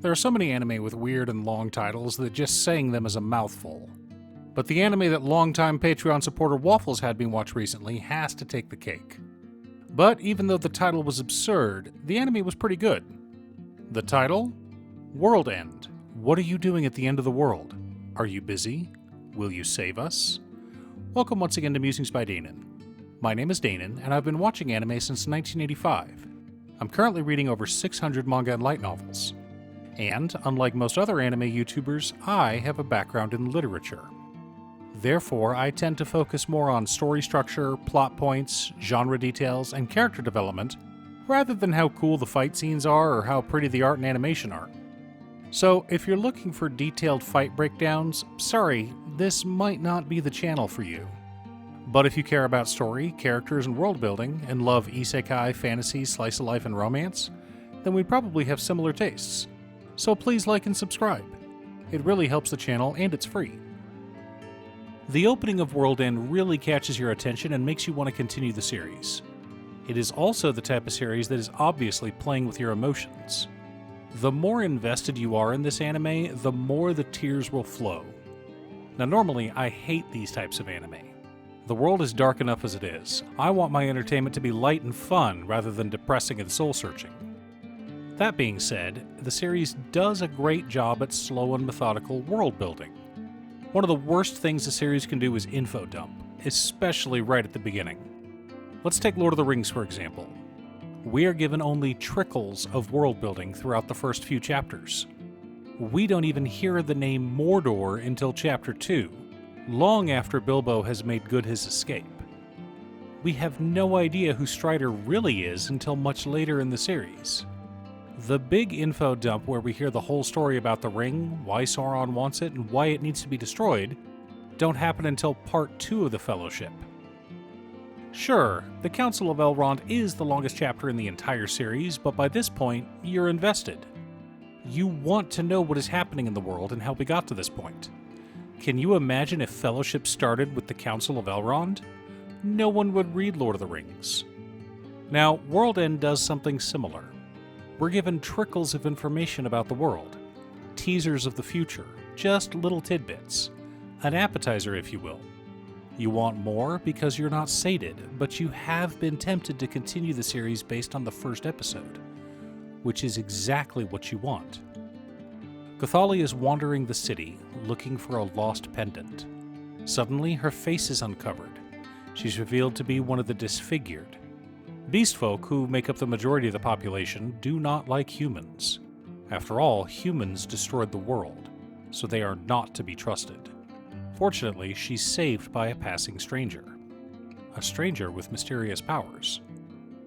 There are so many anime with weird and long titles that just saying them is a mouthful. But the anime that longtime Patreon supporter Waffles had me watch recently has to take the cake. But even though the title was absurd, the anime was pretty good. The title? WorldEnd. What are you doing at the end of the world? Are you busy? Will you save us? Welcome once again to Musings by Danon. My name is Danon, and I've been watching anime since 1985. I'm currently reading over 600 manga and light novels. And, unlike most other anime YouTubers, I have a background in literature. Therefore, I tend to focus more on story structure, plot points, genre details, and character development, rather than how cool the fight scenes are or how pretty the art and animation are. So, if you're looking for detailed fight breakdowns, sorry, this might not be the channel for you. But if you care about story, characters, and world building, and love isekai, fantasy, slice of life, and romance, then we probably have similar tastes. So please like and subscribe. It really helps the channel, and it's free. The opening of WorldEnd really catches your attention and makes you want to continue the series. It is also the type of series that is obviously playing with your emotions. The more invested you are in this anime, the more the tears will flow. Now normally, I hate these types of anime. The world is dark enough as it is. I want my entertainment to be light and fun rather than depressing and soul-searching. That being said, the series does a great job at slow and methodical world building. One of the worst things the series can do is info dump, especially right at the beginning. Let's take Lord of the Rings for example. We are given only trickles of world building throughout the first few chapters. We don't even hear the name Mordor until chapter 2, long after Bilbo has made good his escape. We have no idea who Strider really is until much later in the series. The big info dump where we hear the whole story about the ring, why Sauron wants it, and why it needs to be destroyed, don't happen until part 2 of the Fellowship. Sure, the Council of Elrond is the longest chapter in the entire series, but by this point, you're invested. You want to know what is happening in the world and how we got to this point. Can you imagine if Fellowship started with the Council of Elrond? No one would read Lord of the Rings. Now, WorldEnd does something similar. We're given trickles of information about the world, teasers of the future, just little tidbits, an appetizer if you will. You want more because you're not sated, but you have been tempted to continue the series based on the first episode, which is exactly what you want. Gothali is wandering the city, looking for a lost pendant. Suddenly, her face is uncovered. She's revealed to be one of the disfigured. Beastfolk, who make up the majority of the population, do not like humans. After all, humans destroyed the world, so they are not to be trusted. Fortunately, she's saved by a passing stranger. A stranger with mysterious powers.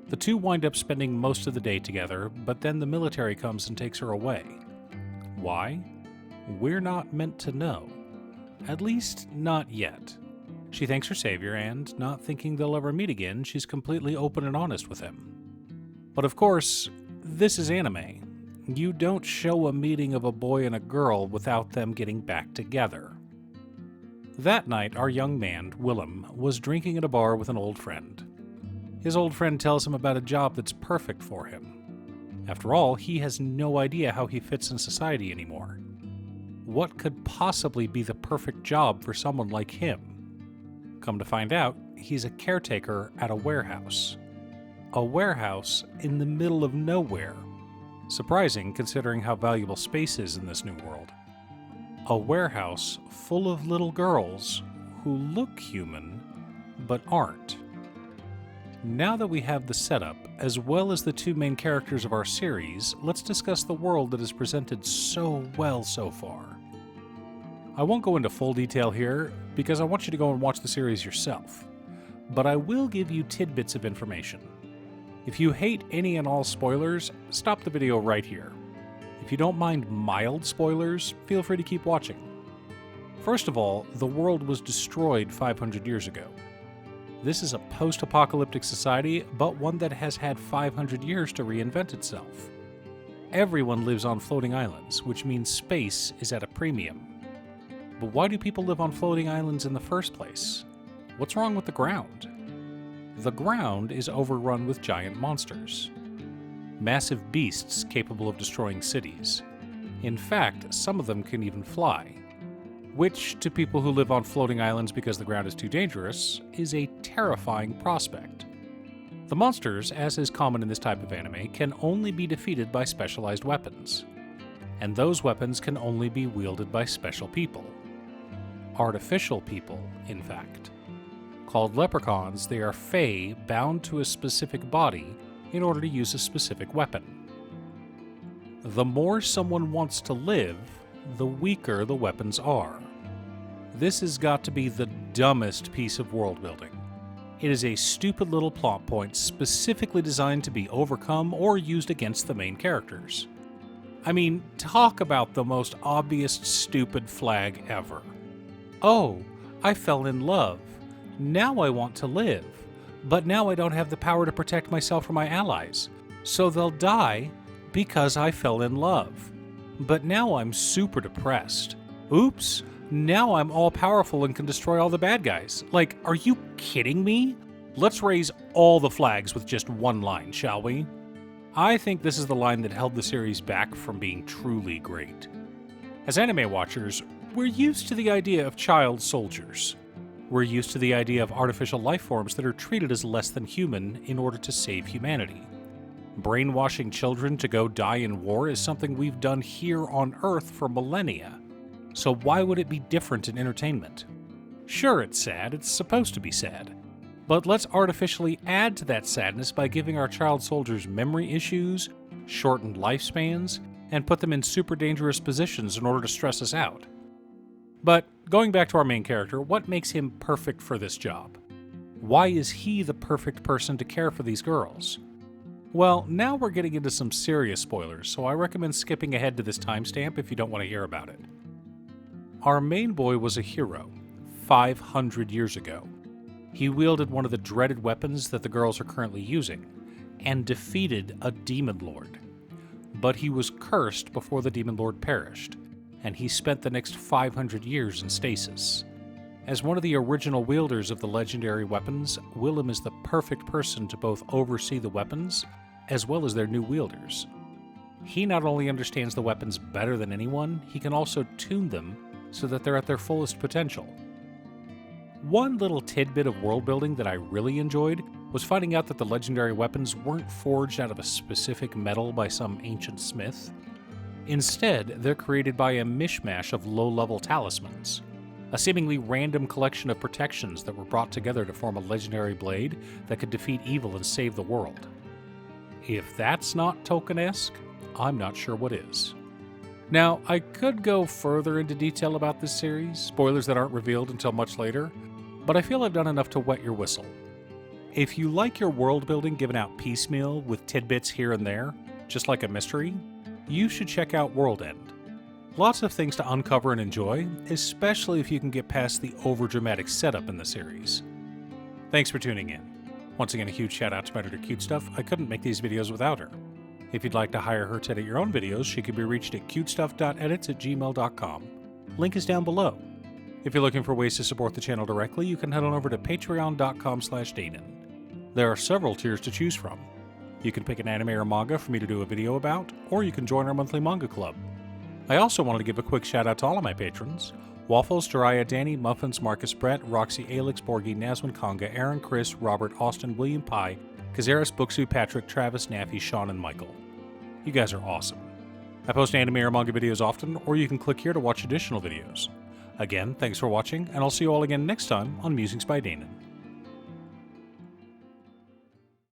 The two wind up spending most of the day together, but then the military comes and takes her away. Why? We're not meant to know. At least, not yet. She thanks her savior, and, not thinking they'll ever meet again, she's completely open and honest with him. But of course, this is anime. You don't show a meeting of a boy and a girl without them getting back together. That night, our young man, Willem, was drinking at a bar with an old friend. His old friend tells him about a job that's perfect for him. After all, he has no idea how he fits in society anymore. What could possibly be the perfect job for someone like him? Come to find out, he's a caretaker at a warehouse. A warehouse in the middle of nowhere. Surprising considering how valuable space is in this new world. A warehouse full of little girls who look human, but aren't. Now that we have the setup, as well as the two main characters of our series, let's discuss the world that is presented so well so far. I won't go into full detail here, because I want you to go and watch the series yourself. But I will give you tidbits of information. If you hate any and all spoilers, stop the video right here. If you don't mind mild spoilers, feel free to keep watching. First of all, the world was destroyed 500 years ago. This is a post-apocalyptic society, but one that has had 500 years to reinvent itself. Everyone lives on floating islands, which means space is at a premium. But why do people live on floating islands in the first place? What's wrong with the ground? The ground is overrun with giant monsters. Massive beasts capable of destroying cities. In fact, some of them can even fly, which, to people who live on floating islands because the ground is too dangerous, is a terrifying prospect. The monsters, as is common in this type of anime, can only be defeated by specialized weapons, and those weapons can only be wielded by special people. Artificial people, in fact. Called leprechauns, they are fae bound to a specific body in order to use a specific weapon. The more someone wants to live, the weaker the weapons are. This has got to be the dumbest piece of world building. It is a stupid little plot point specifically designed to be overcome or used against the main characters. I mean, talk about the most obvious stupid flag ever. Oh, I fell in love. Now I want to live. But now I don't have the power to protect myself or my allies. So they'll die because I fell in love. But now I'm super depressed. Oops, now I'm all powerful and can destroy all the bad guys. Like, are you kidding me? Let's raise all the flags with just one line, shall we? I think this is the line that held the series back from being truly great. As anime watchers, we're used to the idea of child soldiers. We're used to the idea of artificial life forms that are treated as less than human in order to save humanity. Brainwashing children to go die in war is something we've done here on Earth for millennia. So why would it be different in entertainment? Sure, it's sad, it's supposed to be sad. But let's artificially add to that sadness by giving our child soldiers memory issues, shortened lifespans, and put them in super dangerous positions in order to stress us out. But going back to our main character, what makes him perfect for this job? Why is he the perfect person to care for these girls? Well, now we're getting into some serious spoilers, so I recommend skipping ahead to this timestamp if you don't want to hear about it. Our main boy was a hero, 500 years ago. He wielded one of the dreaded weapons that the girls are currently using, and defeated a demon lord. But he was cursed before the demon lord perished, and he spent the next 500 years in stasis. As one of the original wielders of the legendary weapons, Willem is the perfect person to both oversee the weapons as well as their new wielders. He not only understands the weapons better than anyone, he can also tune them so that they're at their fullest potential. One little tidbit of world building that I really enjoyed was finding out that the legendary weapons weren't forged out of a specific metal by some ancient smith. Instead, they're created by a mishmash of low-level talismans, a seemingly random collection of protections that were brought together to form a legendary blade that could defeat evil and save the world. If that's not Tolkien-esque, I'm not sure what is. Now, I could go further into detail about this series, spoilers that aren't revealed until much later, but I feel I've done enough to wet your whistle. If you like your world building given out piecemeal with tidbits here and there, just like a mystery, you should check out WorldEnd. Lots of things to uncover and enjoy, especially if you can get past the overdramatic setup in the series. Thanks for tuning in. Once again, a huge shout out to my editor Cutestuff. I couldn't make these videos without her. If you'd like to hire her to edit your own videos, she can be reached at cutestuff.edits@gmail.com. Link is down below. If you're looking for ways to support the channel directly, you can head on over to patreon.com/Danon. There are several tiers to choose from. You can pick an anime or manga for me to do a video about, or you can join our monthly manga club. I also wanted to give a quick shout out to all of my patrons: Waffles, Jiraiya, Danny, Muffins, Marcus, Brett, Roxy, Alex, Borgie, Nazwin, Konga, Aaron, Chris, Robert, Austin, William Pye, Kazaris, Booksu, Patrick, Travis, Naffy, Sean, and Michael. You guys are awesome. I post anime or manga videos often, or you can click here to watch additional videos. Again, thanks for watching, and I'll see you all again next time on Musings by Danon.